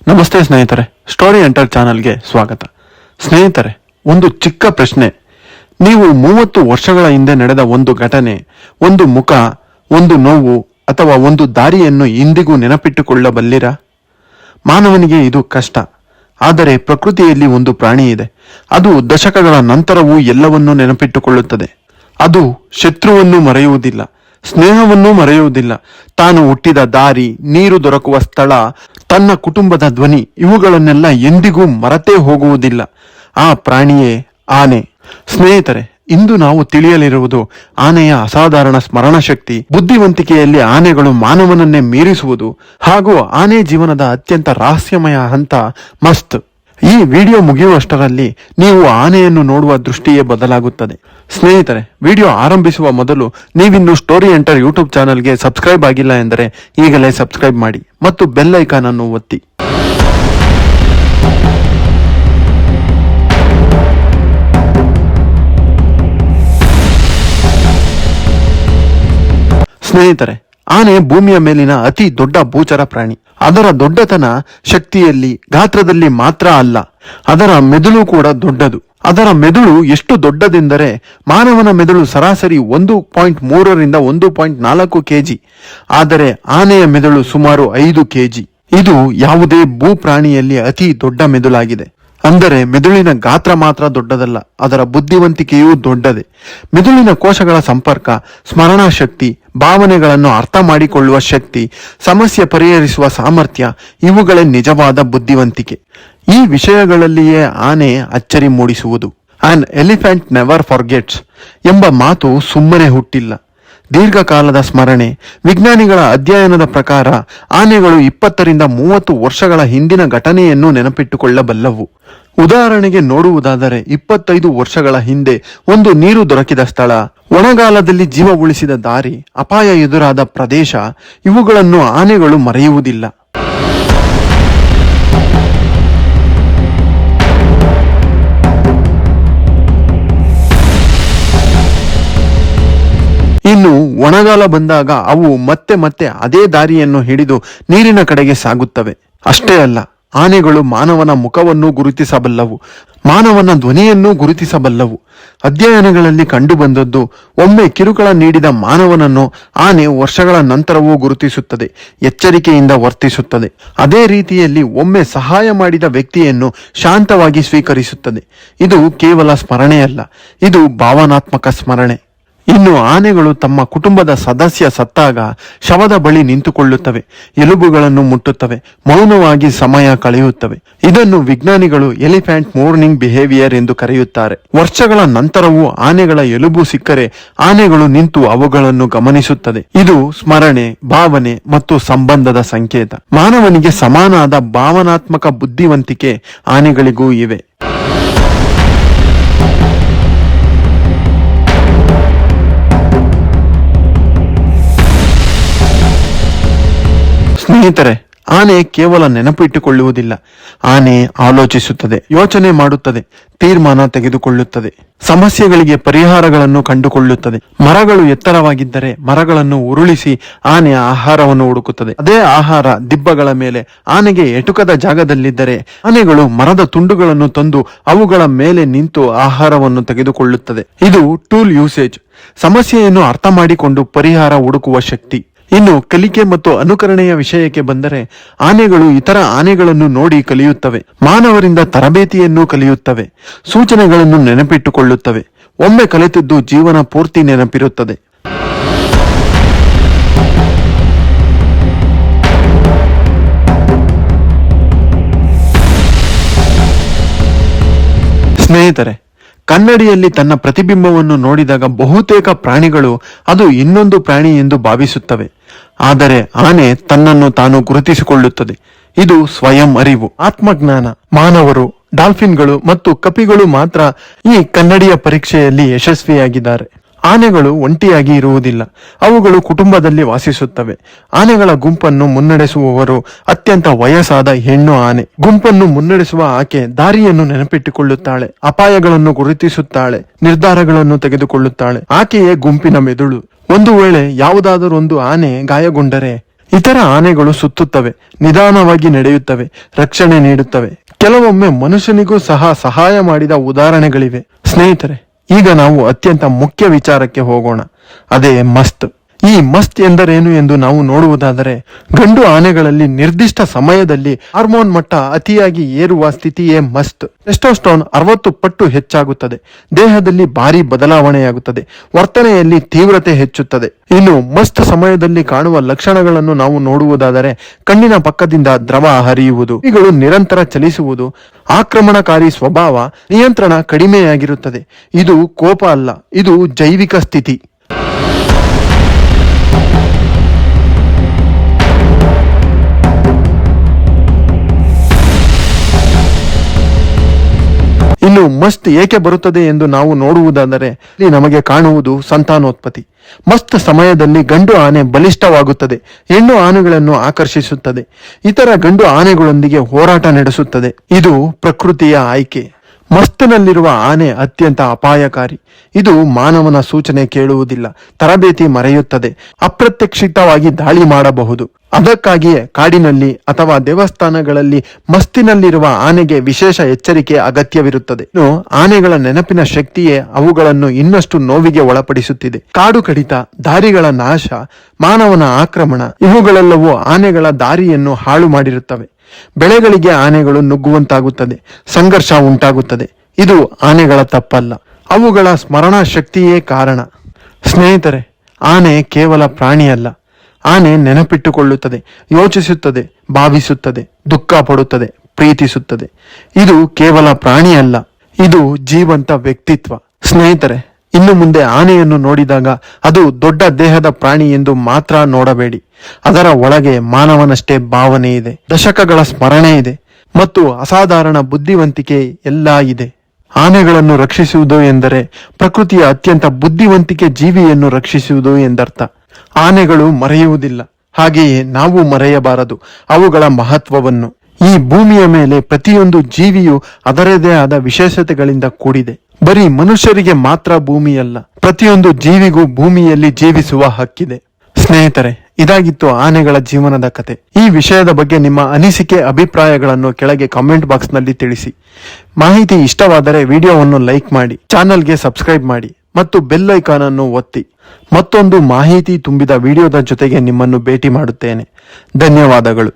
ನಮಸ್ತೆ ಸ್ನೇಹಿತರೆ, story enter ಚಾನಲ್ಗೆ ಸ್ವಾಗತ. ಸ್ನೇಹಿತರೆ, ಒಂದು ಚಿಕ್ಕ ಪ್ರಶ್ನೆ. ನೀವು 30 ವರ್ಷಗಳ ಹಿಂದೆ ನಡೆದ ಒಂದು ಘಟನೆ, ಒಂದು ಮುಖ, ಒಂದು ನೋವು ಅಥವಾ ಒಂದು ದಾರಿಯನ್ನು ಇಂದಿಗೂ ನೆನಪಿಟ್ಟುಕೊಳ್ಳಬಲ್ಲಿರಾ? ಮಾನವನಿಗೆ ಇದು ಕಷ್ಟ. ಆದರೆ ಪ್ರಕೃತಿಯಲ್ಲಿ ಒಂದು ಪ್ರಾಣಿ ಇದೆ. ಅದು ದಶಕಗಳ ನಂತರವೂ ಎಲ್ಲವನ್ನೂ ನೆನಪಿಟ್ಟುಕೊಳ್ಳುತ್ತದೆ. ಅದು ಶತ್ರುವನ್ನು ಮರೆಯುವುದಿಲ್ಲ, ಸ್ನೇಹವನ್ನೂ ಮರೆಯುವುದಿಲ್ಲ. ತಾನು ಹುಟ್ಟಿದ ದಾರಿ, ನೀರು ದೊರಕುವ ಸ್ಥಳ, ತನ್ನ ಕುಟುಂಬದ ಧ್ವನಿ, ಇವುಗಳನ್ನೆಲ್ಲ ಎಂದಿಗೂ ಮರೆತೇ ಹೋಗುವುದಿಲ್ಲ. ಆ ಪ್ರಾಣಿಯೇ ಆನೆ. ಸ್ನೇಹಿತರೆ, ಇಂದು ನಾವು ತಿಳಿಯಲಿರುವುದು ಆನೆಯ ಅಸಾಧಾರಣ ಸ್ಮರಣ ಶಕ್ತಿ, ಬುದ್ಧಿವಂತಿಕೆಯಲ್ಲಿ ಆನೆಗಳು ಮಾನವನನ್ನೇ ಮೀರಿಸುವುದು ಹಾಗೂ ಆನೆ ಜೀವನದ ಅತ್ಯಂತ ರಹಸ್ಯಮಯ ಹಂತ ಮಸ್ತ್. ಈ ವಿಡಿಯೋ ಮುಗಿಯುವಷ್ಟರಲ್ಲಿ ನೀವು ಆನೆಯನ್ನು ನೋಡುವ ದೃಷ್ಟಿಯೇ ಬದಲಾಗುತ್ತದೆ. ಸ್ನೇಹಿತರೆ, ವಿಡಿಯೋ ಆರಂಭಿಸುವ ಮೊದಲು ನೀವಿನ್ನು ಸ್ಟೋರಿ ಎಂಟರ್ ಯೂಟ್ಯೂಬ್ ಚಾನಲ್ಗೆ ಸಬ್ಸ್ಕ್ರೈಬ್ ಆಗಿಲ್ಲ ಎಂದರೆ ಈಗಲೇ ಸಬ್ಸ್ಕ್ರೈಬ್ ಮಾಡಿ ಮತ್ತು ಬೆಲ್ ಐಕಾನ್ ಅನ್ನು ಒತ್ತಿ. ಸ್ನೇಹಿತರೆ, ಆನೆ ಭೂಮಿಯ ಮೇಲಿನ ಅತಿ ದೊಡ್ಡ ಭೂಚರ ಪ್ರಾಣಿ. ಅದರ ದೊಡ್ಡತನ ಶಕ್ತಿಯಲ್ಲಿ, ಗಾತ್ರದಲ್ಲಿ ಮಾತ್ರ ಅಲ್ಲ, ಅದರ ಮೆದುಳು ಕೂಡ ದೊಡ್ಡದು. ಅದರ ಮೆದುಳು ಎಷ್ಟು ದೊಡ್ಡದೆಂದರೆ ಮಾನವನ ಮೆದುಳು ಸರಾಸರಿ 1.3 ರಿಂದ 1.4 ಕೆಜಿ. ಆದರೆ ಆನೆಯ ಮೆದುಳು ಸುಮಾರು 5 ಕೆಜಿ. ಇದು ಯಾವುದೇ ಭೂ ಪ್ರಾಣಿಯಲ್ಲಿ ಅತಿ ದೊಡ್ಡ ಮೆದುಳಾಗಿದೆ. ಅಂದರೆ ಮೆದುಳಿನ ಗಾತ್ರ ಮಾತ್ರ ದೊಡ್ಡದಲ್ಲ, ಅದರ ಬುದ್ಧಿವಂತಿಕೆಯೂ ದೊಡ್ಡದೆ. ಮೆದುಳಿನ ಕೋಶಗಳ ಸಂಪರ್ಕ, ಸ್ಮರಣಾ ಶಕ್ತಿ, ಭಾವನೆಗಳನ್ನು ಅರ್ಥ ಮಾಡಿಕೊಳ್ಳುವ ಶಕ್ತಿ, ಸಮಸ್ಯೆ ಪರಿಹರಿಸುವ ಸಾಮರ್ಥ್ಯ, ಇವುಗಳೇ ನಿಜವಾದ ಬುದ್ಧಿವಂತಿಕೆ. ಈ ವಿಷಯಗಳಲ್ಲಿಯೇ ಆನೆ ಅಚ್ಚರಿ ಮೂಡಿಸುವುದು. ಆನ್ ಎಲಿಫೆಂಟ್ ನೆವರ್ ಫಾರ್ಗೆಟ್ಸ್ ಎಂಬ ಮಾತು ಸುಮ್ಮನೆ ಹುಟ್ಟಿಲ್ಲ. ದೀರ್ಘಕಾಲದ ಸ್ಮರಣೆ. ವಿಜ್ಞಾನಿಗಳ ಅಧ್ಯಯನದ ಪ್ರಕಾರ ಆನೆಗಳು 20 ರಿಂದ 30 ವರ್ಷಗಳ ಹಿಂದಿನ ಘಟನೆಯನ್ನು ನೆನಪಿಟ್ಟುಕೊಳ್ಳಬಲ್ಲವು. ಉದಾಹರಣೆಗೆ ನೋಡುವುದಾದರೆ 25 ವರ್ಷಗಳ ಹಿಂದೆ ಒಂದು ನೀರು ದೊರಕಿದ ಸ್ಥಳ, ಒಣಗಾಲದಲ್ಲಿ ಜೀವ ಉಳಿಸಿದ ದಾರಿ, ಅಪಾಯ ಎದುರಾದ ಪ್ರದೇಶ, ಇವುಗಳನ್ನು ಆನೆಗಳು ಮರೆಯುವುದಿಲ್ಲ. ಇನ್ನು ಒಣಗಾಲ ಬಂದಾಗ ಅವು ಮತ್ತೆ ಮತ್ತೆ ಅದೇ ದಾರಿಯನ್ನು ಹಿಡಿದು ನೀರಿನ ಕಡೆಗೆ ಸಾಗುತ್ತವೆ. ಅಷ್ಟೇ ಅಲ್ಲ, ಆನೆಗಳು ಮಾನವನ ಮುಖವನ್ನು ಗುರುತಿಸಬಲ್ಲವು, ಮಾನವನ ಧ್ವನಿಯನ್ನು ಗುರುತಿಸಬಲ್ಲವು. ಅಧ್ಯಯನಗಳಲ್ಲಿ ಕಂಡುಬಂದದ್ದು, ಒಮ್ಮೆ ಕಿರುಕುಳ ನೀಡಿದ ಮಾನವನನ್ನು ಆನೆ ವರ್ಷಗಳ ನಂತರವೂ ಗುರುತಿಸುತ್ತದೆ, ಎಚ್ಚರಿಕೆಯಿಂದ ವರ್ತಿಸುತ್ತದೆ. ಅದೇ ರೀತಿಯಲ್ಲಿ ಒಮ್ಮೆ ಸಹಾಯ ಮಾಡಿದ ವ್ಯಕ್ತಿಯನ್ನು ಶಾಂತವಾಗಿ ಸ್ವೀಕರಿಸುತ್ತದೆ. ಇದು ಕೇವಲ ಸ್ಮರಣೆಯಲ್ಲ, ಇದು ಭಾವನಾತ್ಮಕ ಸ್ಮರಣೆ. ಇನ್ನು ಆನೆಗಳು ತಮ್ಮ ಕುಟುಂಬದ ಸದಸ್ಯ ಸತ್ತಾಗ ಶವದ ಬಳಿ ನಿಂತುಕೊಳ್ಳುತ್ತವೆ, ಎಲುಬುಗಳನ್ನು ಮುಟ್ಟುತ್ತವೆ, ಮೌನವಾಗಿ ಸಮಯ ಕಳೆಯುತ್ತವೆ. ಇದನ್ನು ವಿಜ್ಞಾನಿಗಳು ಎಲಿಫೆಂಟ್ ಮೋರ್ನಿಂಗ್ ಬಿಹೇವಿಯರ್ ಎಂದು ಕರೆಯುತ್ತಾರೆ. ವರ್ಷಗಳ ನಂತರವೂ ಆನೆಗಳ ಎಲುಬು ಸಿಕ್ಕರೆ ಆನೆಗಳು ನಿಂತು ಅವುಗಳನ್ನು ಗಮನಿಸುತ್ತದೆ. ಇದು ಸ್ಮರಣೆ, ಭಾವನೆ ಮತ್ತು ಸಂಬಂಧದ ಸಂಕೇತ. ಮಾನವನಿಗೆ ಸಮಾನಾದ ಭಾವನಾತ್ಮಕ ಬುದ್ಧಿವಂತಿಕೆ ಆನೆಗಳಿಗೂ ಇವೆ. ಸ್ನೇಹಿತರೆ, ಆನೆ ಕೇವಲ ನೆನಪು ಇಟ್ಟುಕೊಳ್ಳುವುದಿಲ್ಲ. ಆನೆ ಆಲೋಚಿಸುತ್ತದೆ, ಯೋಚನೆ ಮಾಡುತ್ತದೆ, ತೀರ್ಮಾನ ತೆಗೆದುಕೊಳ್ಳುತ್ತದೆ, ಸಮಸ್ಯೆಗಳಿಗೆ ಪರಿಹಾರಗಳನ್ನು ಕಂಡುಕೊಳ್ಳುತ್ತದೆ. ಮರಗಳು ಎತ್ತರವಾಗಿದ್ದರೆ ಮರಗಳನ್ನು ಉರುಳಿಸಿ ಆನೆ ಆಹಾರವನ್ನು ಹುಡುಕುತ್ತದೆ. ಅದೇ ಆಹಾರ ದಿಬ್ಬಗಳ ಮೇಲೆ, ಆನೆಗೆ ಎಟುಕದ ಜಾಗದಲ್ಲಿದ್ದರೆ ಆನೆಗಳು ಮರದ ತುಂಡುಗಳನ್ನು ತಂದು ಅವುಗಳ ಮೇಲೆ ನಿಂತು ಆಹಾರವನ್ನು ತೆಗೆದುಕೊಳ್ಳುತ್ತದೆ. ಇದು ಟೂಲ್ ಯೂಸೇಜ್, ಸಮಸ್ಯೆಯನ್ನು ಅರ್ಥ ಮಾಡಿಕೊಂಡು ಪರಿಹಾರ ಹುಡುಕುವ ಶಕ್ತಿ. ಇನ್ನು ಕಲಿಕೆ ಮತ್ತು ಅನುಕರಣೆಯ ವಿಷಯಕ್ಕೆ ಬಂದರೆ, ಆನೆಗಳು ಇತರ ಆನೆಗಳನ್ನು ನೋಡಿ ಕಲಿಯುತ್ತವೆ, ಮಾನವರಿಂದ ತರಬೇತಿಯನ್ನು ಕಲಿಯುತ್ತವೆ, ಸೂಚನೆಗಳನ್ನು ನೆನಪಿಟ್ಟುಕೊಳ್ಳುತ್ತವೆ. ಒಮ್ಮೆ ಕಲಿತಿದ್ದು ಜೀವನ ಪೂರ್ತಿ ನೆನಪಿರುತ್ತದೆ. ಸ್ನೇಹಿತರೆ, ಕನ್ನಡಿಯಲ್ಲಿ ತನ್ನ ಪ್ರತಿಬಿಂಬವನ್ನು ನೋಡಿದಾಗ ಬಹುತೇಕ ಪ್ರಾಣಿಗಳು ಅದು ಇನ್ನೊಂದು ಪ್ರಾಣಿ ಎಂದು ಭಾವಿಸುತ್ತವೆ. ಆದರೆ ಆನೆ ತನ್ನನ್ನು ತಾನು ಗುರುತಿಸಿಕೊಳ್ಳುತ್ತದೆ. ಇದು ಸ್ವಯಂ ಅರಿವು, ಆತ್ಮಜ್ಞಾನ. ಮಾನವರು, ಡಾಲ್ಫಿನ್ಗಳು ಮತ್ತು ಕಪಿಗಳು ಮಾತ್ರ ಈ ಕನ್ನಡಿಯ ಪರೀಕ್ಷೆಯಲ್ಲಿ ಯಶಸ್ವಿಯಾಗಿದ್ದಾರೆ. ಆನೆಗಳು ಒಂಟಿಯಾಗಿ ಇರುವುದಿಲ್ಲ, ಅವುಗಳು ಕುಟುಂಬದಲ್ಲಿ ವಾಸಿಸುತ್ತವೆ. ಆನೆಗಳ ಗುಂಪನ್ನು ಮುನ್ನಡೆಸುವವರು ಅತ್ಯಂತ ವಯಸ್ಸಾದ ಹೆಣ್ಣು ಆನೆ. ಗುಂಪನ್ನು ಮುನ್ನಡೆಸುವ ಆಕೆ ದಾರಿಯನ್ನು ನೆನಪಿಟ್ಟುಕೊಳ್ಳುತ್ತಾಳೆ, ಅಪಾಯಗಳನ್ನು ಗುರುತಿಸುತ್ತಾಳೆ, ನಿರ್ಧಾರಗಳನ್ನು ತೆಗೆದುಕೊಳ್ಳುತ್ತಾಳೆ. ಆಕೆಯೇ ಗುಂಪಿನ ಮೆದುಳು. ಒಂದು ವೇಳೆ ಯಾವುದಾದರೊಂದು ಆನೆ ಗಾಯಗೊಂಡರೆ ಇತರ ಆನೆಗಳು ಸುತ್ತುತ್ತವೆ, ನಿಧಾನವಾಗಿ ನಡೆಯುತ್ತವೆ, ರಕ್ಷಣೆ ನೀಡುತ್ತವೆ. ಕೆಲವೊಮ್ಮೆ ಮನುಷ್ಯನಿಗೂ ಸಹ ಸಹಾಯ ಮಾಡಿದ ಉದಾಹರಣೆಗಳಿವೆ. ಸ್ನೇಹಿತರೆ, ಈಗ ನಾವು ಅತ್ಯಂತ ಮುಖ್ಯ ವಿಚಾರಕ್ಕೆ ಹೋಗೋಣ. ಅದೇ ಮಸ್ತ್. ಈ ಮಸ್ತ್ ಎಂದರೇನು ಎಂದು ನಾವು ನೋಡುವುದಾದರೆ, ಗಂಡು ಆನೆಗಳಲ್ಲಿ ನಿರ್ದಿಷ್ಟ ಸಮಯದಲ್ಲಿ ಹಾರ್ಮೋನ್ ಮಟ್ಟ ಅತಿಯಾಗಿ ಏರುವ ಸ್ಥಿತಿಯೇ ಮಸ್ತ್. ಟೆಸ್ಟೋಸ್ಟೋನ್ 60 ಪಟ್ಟು ಹೆಚ್ಚಾಗುತ್ತದೆ, ದೇಹದಲ್ಲಿ ಭಾರಿ ಬದಲಾವಣೆಯಾಗುತ್ತದೆ, ವರ್ತನೆಯಲ್ಲಿ ತೀವ್ರತೆ ಹೆಚ್ಚುತ್ತದೆ. ಇನ್ನು ಮಸ್ತ್ ಸಮಯದಲ್ಲಿ ಕಾಣುವ ಲಕ್ಷಣಗಳನ್ನು ನಾವು ನೋಡುವುದಾದರೆ, ಕಣ್ಣಿನ ಪಕ್ಕದಿಂದ ದ್ರವ ಹರಿಯುವುದು, ಕಿವಿಗಳು ನಿರಂತರ ಚಲಿಸುವುದು, ಆಕ್ರಮಣಕಾರಿ ಸ್ವಭಾವ, ನಿಯಂತ್ರಣ ಕಡಿಮೆಯಾಗಿರುತ್ತದೆ. ಇದು ಕೋಪ ಅಲ್ಲ, ಇದು ಜೈವಿಕ ಸ್ಥಿತಿ. ಇನ್ನು ಮಸ್ತ್ ಏಕೆ ಬರುತ್ತದೆ ಎಂದು ನಾವು ನೋಡುವುದಾದರೆ, ಇಲ್ಲಿ ನಮಗೆ ಕಾಣುವುದು ಸಂತಾನೋತ್ಪತ್ತಿ. ಮಸ್ತ್ ಸಮಯದಲ್ಲಿ ಗಂಡು ಆನೆ ಬಲಿಷ್ಠವಾಗುತ್ತದೆ, ಹೆಣ್ಣು ಆನೆಗಳನ್ನು ಆಕರ್ಷಿಸುತ್ತದೆ, ಇತರ ಗಂಡು ಆನೆಗಳೊಂದಿಗೆ ಹೋರಾಟ ನಡೆಸುತ್ತದೆ. ಇದು ಪ್ರಕೃತಿಯ ಆಯ್ಕೆ. ಮಸ್ತಿನಲ್ಲಿರುವ ಆನೆ ಅತ್ಯಂತ ಅಪಾಯಕಾರಿ. ಇದು ಮಾನವನ ಸೂಚನೆ ಕೇಳುವುದಿಲ್ಲ, ತರಬೇತಿ ಮರೆಯುತ್ತದೆ, ಅಪ್ರತ್ಯಕ್ಷಿತವಾಗಿ ದಾಳಿ ಮಾಡಬಹುದು. ಅದಕ್ಕಾಗಿಯೇ ಕಾಡಿನಲ್ಲಿ ಅಥವಾ ದೇವಸ್ಥಾನಗಳಲ್ಲಿ ಮಸ್ತಿನಲ್ಲಿರುವ ಆನೆಗೆ ವಿಶೇಷ ಎಚ್ಚರಿಕೆ ಅಗತ್ಯವಿರುತ್ತದೆ. ಇನ್ನು ಆನೆಗಳ ನೆನಪಿನ ಶಕ್ತಿಯೇ ಅವುಗಳನ್ನು ಇನ್ನಷ್ಟು ನೋವಿಗೆ ಒಳಪಡಿಸುತ್ತಿದೆ. ಕಾಡು ಕಡಿತ, ದಾರಿಗಳ ನಾಶ, ಮಾನವನ ಆಕ್ರಮಣ ಇವುಗಳೆಲ್ಲವೂ ಆನೆಗಳ ದಾರಿಯನ್ನು ಹಾಳು ಮಾಡಿರುತ್ತವೆ. ಬೆಳೆಗಳಿಗೆ ಆನೆಗಳು ನುಗ್ಗುವಂತಾಗುತ್ತದೆ, ಸಂಘರ್ಷ ಉಂಟಾಗುತ್ತದೆ. ಇದು ಆನೆಗಳ ತಪ್ಪಲ್ಲ, ಅವುಗಳ ಸ್ಮರಣಾ ಶಕ್ತಿಯೇ ಕಾರಣ. ಸ್ನೇಹಿತರೆ, ಆನೆ ಕೇವಲ ಪ್ರಾಣಿಯಲ್ಲ. ಆನೆ ನೆನಪಿಟ್ಟುಕೊಳ್ಳುತ್ತದೆ, ಯೋಚಿಸುತ್ತದೆ, ಭಾವಿಸುತ್ತದೆ, ದುಃಖ ಪಡುತ್ತದೆ, ಪ್ರೀತಿಸುತ್ತದೆ. ಇದು ಕೇವಲ ಪ್ರಾಣಿಯಲ್ಲ, ಇದು ಜೀವಂತ ವ್ಯಕ್ತಿತ್ವ. ಸ್ನೇಹಿತರೆ, ಇನ್ನು ಮುಂದೆ ಆನೆಯನ್ನು ನೋಡಿದಾಗ ಅದು ದೊಡ್ಡ ದೇಹದ ಪ್ರಾಣಿ ಎಂದು ಮಾತ್ರ ನೋಡಬೇಡಿ. ಅದರ ಒಳಗೆ ಮಾನವನಷ್ಟೇ ಭಾವನೆ ಇದೆ, ದಶಕಗಳ ಸ್ಮರಣೆ ಇದೆ ಮತ್ತು ಅಸಾಧಾರಣ ಬುದ್ಧಿವಂತಿಕೆ ಎಲ್ಲ ಇದೆ. ಆನೆಗಳನ್ನು ರಕ್ಷಿಸುವುದು ಎಂದರೆ ಪ್ರಕೃತಿಯ ಅತ್ಯಂತ ಬುದ್ಧಿವಂತಿಕೆ ಜೀವಿಯನ್ನು ರಕ್ಷಿಸುವುದು ಎಂದರ್ಥ. ಆನೆಗಳು ಮರೆಯುವುದಿಲ್ಲ, ಹಾಗೆಯೇ ನಾವು ಮರೆಯಬಾರದು ಅವುಗಳ ಮಹತ್ವವನ್ನು. ಈ ಭೂಮಿಯ ಮೇಲೆ ಪ್ರತಿಯೊಂದು ಜೀವಿಯು ಅದರದೇ ಆದ ವಿಶೇಷತೆಗಳಿಂದ ಕೂಡಿದೆ. ಬರೀ ಮನುಷ್ಯರಿಗೆ ಮಾತ್ರ ಭೂಮಿಯಲ್ಲ, ಪ್ರತಿಯೊಂದು ಜೀವಿಗೂ ಭೂಮಿಯಲ್ಲಿ ಜೀವಿಸುವ ಹಕ್ಕಿದೆ. ಸ್ನೇಹಿತರೆ, ಇದಾಗಿತ್ತು ಆನೆಗಳ ಜೀವನದ ಕತೆ. ಈ ವಿಷಯದ ಬಗ್ಗೆ ನಿಮ್ಮ ಅನಿಸಿಕೆ, ಅಭಿಪ್ರಾಯಗಳನ್ನು ಕೆಳಗೆ ಕಾಮೆಂಟ್ ಬಾಕ್ಸ್ ನಲ್ಲಿ ತಿಳಿಸಿ. ಮಾಹಿತಿ ಇಷ್ಟವಾದರೆ ವಿಡಿಯೋವನ್ನು ಲೈಕ್ ಮಾಡಿ, ಚಾನಲ್ಗೆ ಸಬ್ಸ್ಕ್ರೈಬ್ ಮಾಡಿ ಮತ್ತು ಬೆಲ್ ಐಕಾನ್ ಅನ್ನು ಒತ್ತಿ. ಮತ್ತೊಂದು ಮಾಹಿತಿ ತುಂಬಿದ ವಿಡಿಯೋದ ಜೊತೆಗೆ ನಿಮ್ಮನ್ನು ಭೇಟಿ ಮಾಡುತ್ತೇನೆ. ಧನ್ಯವಾದಗಳು.